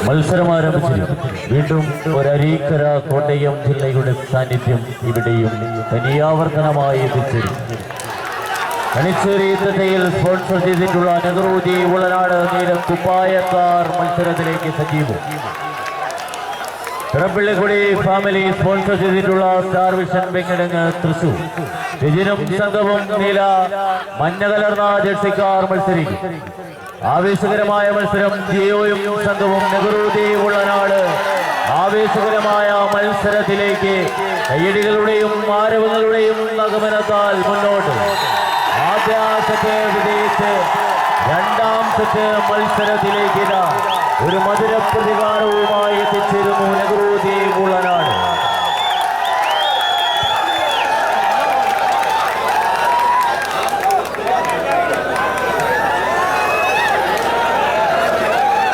മത്സരം ആരംഭിച്ചു. വീണ്ടും ഒരരീക്കര കോട്ടയം ജില്ലയുടെ സാന്നിധ്യം ഇവിടെയും തനിയാവർത്തനമായി എത്തിച്ചേരും. കണിച്ചേരി തട്ടയിൽ സ്പോൺസർ ചെയ്തിട്ടുള്ള നെഹ്റുജി ഉളനാട് നീലം കുപ്പായക്കാർ മത്സരത്തിലേക്ക് സജീവം. തിറപ്പിള്ളിക്കുടി ഫാമിലി സ്പോൺസർ ചെയ്തിട്ടുള്ള സ്റ്റാർ വിഷൻ വെങ്ങടങ്ങ് തൃശൂർ. രജിനും സംഘവും നീല മഞ്ഞ കലർന്ന ജേഴ്സിക്കാർ മത്സരിക്കും. ആവേശകരമായ മത്സരം. ജിയോയും സംഘവും നെഹ്റുജി ഉളനാട് ആവേശകരമായ മത്സരത്തിലേക്ക് കയ്യടികളുടെയും ആരവങ്ങളുടെയും ആഗമനത്താൽ മുന്നോട്ട്. ആദ്യ സെറ്റ് വിജയിച്ച് രണ്ടാം സെറ്റ് മത്സരത്തിലേക്ക് ഒരു മധുര പ്രതികാരവുമായി എത്തിച്ചേരുന്നു നെഹ്റുജി ഉളനാട്.